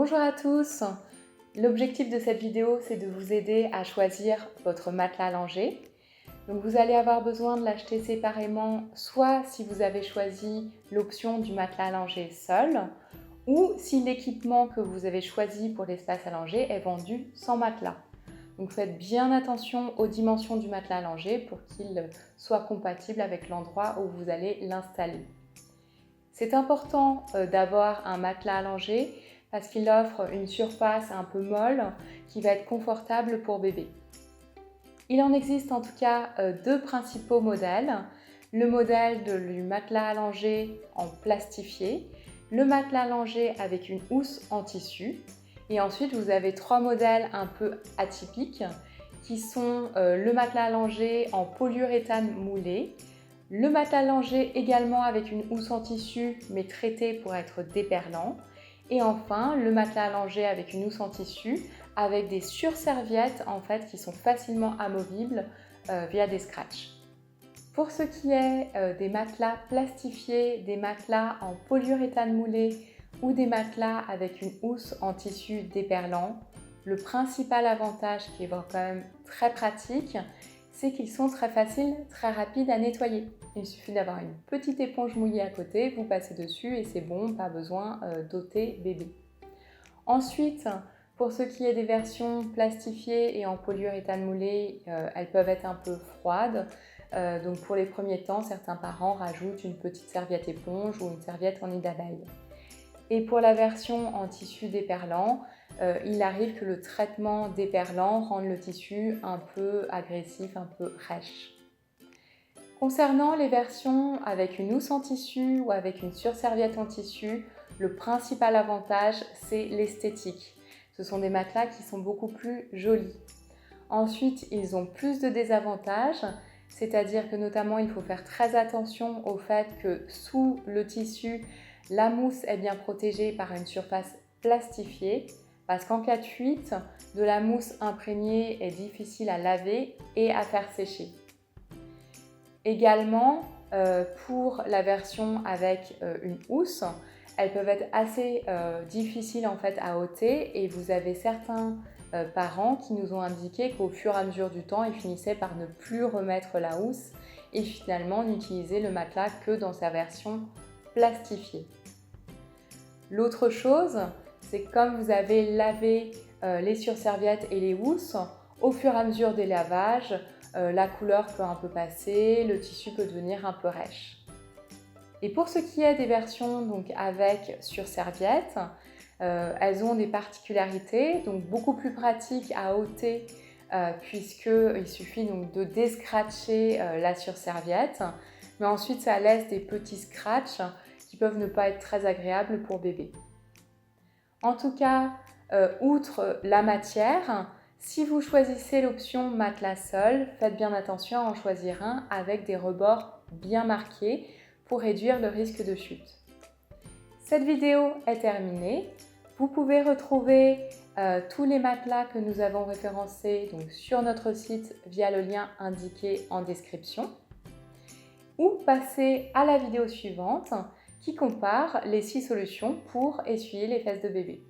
Bonjour à tous. L'objectif de cette vidéo, c'est de vous aider à choisir votre matelas allongé. Donc vous allez avoir besoin de l'acheter séparément, soit si vous avez choisi l'option du matelas allongé seul, ou si l'équipement que vous avez choisi pour l'espace allongé est vendu sans matelas. Donc faites bien attention aux dimensions du matelas allongé pour qu'il soit compatible avec l'endroit où vous allez l'installer. C'est important d'avoir un matelas allongé parce qu'il offre une surface un peu molle qui va être confortable pour bébé. Il en existe en tout cas deux principaux modèles. Le modèle du matelas allongé en plastifié, le matelas allongé avec une housse en tissu. Et ensuite, vous avez trois modèles un peu atypiques qui sont le matelas allongé en polyuréthane moulé, le matelas allongé également avec une housse en tissu mais traité pour être déperlant. Et enfin, le matelas allongé avec une housse en tissu avec des surserviettes en fait qui sont facilement amovibles via des scratchs. Pour ce qui est des matelas plastifiés, des matelas en polyuréthane moulé ou des matelas avec une housse en tissu déperlant, le principal avantage qui est quand même très pratique, c'est qu'ils sont très faciles, très rapides à nettoyer. Il suffit d'avoir une petite éponge mouillée à côté, vous passez dessus et c'est bon, pas besoin d'ôter bébé. Ensuite, pour ce qui est des versions plastifiées et en polyuréthane moulé, elles peuvent être un peu froides. Donc pour les premiers temps, certains parents rajoutent une petite serviette éponge ou une serviette en nid d'abeille. Et pour la version en tissu déperlant, il arrive que le traitement déperlant rende le tissu un peu agressif, un peu rêche. Concernant les versions avec une housse en tissu ou avec une surserviette en tissu, le principal avantage, c'est l'esthétique. Ce sont des matelas qui sont beaucoup plus jolis. Ensuite, ils ont plus de désavantages, c'est-à-dire que notamment, il faut faire très attention au fait que sous le tissu, la mousse est bien protégée par une surface plastifiée, parce qu'en cas de fuite, de la mousse imprégnée est difficile à laver et à faire sécher. Également, pour la version avec une housse, elles peuvent être assez difficiles en fait à ôter et vous avez certains parents qui nous ont indiqué qu'au fur et à mesure du temps, ils finissaient par ne plus remettre la housse et finalement n'utiliser le matelas que dans sa version plastifiée. L'autre chose, c'est que comme vous avez lavé les surserviettes et les housses, au fur et à mesure des lavages, la couleur peut un peu passer, le tissu peut devenir un peu rêche. Et pour ce qui est des versions donc, avec surserviettes, elles ont des particularités, donc beaucoup plus pratiques à ôter puisqu'il suffit donc de déscratcher la surserviette, mais ensuite ça laisse des petits scratchs qui peuvent ne pas être très agréables pour bébé. En tout cas, outre la matière, si vous choisissez l'option matelas seul, faites bien attention à en choisir un avec des rebords bien marqués pour réduire le risque de chute. Cette vidéo est terminée. Vous pouvez retrouver tous les matelas que nous avons référencés donc, sur notre site via le lien indiqué en description ou passer à la vidéo suivante qui compare les 6 solutions pour essuyer les fesses de bébé.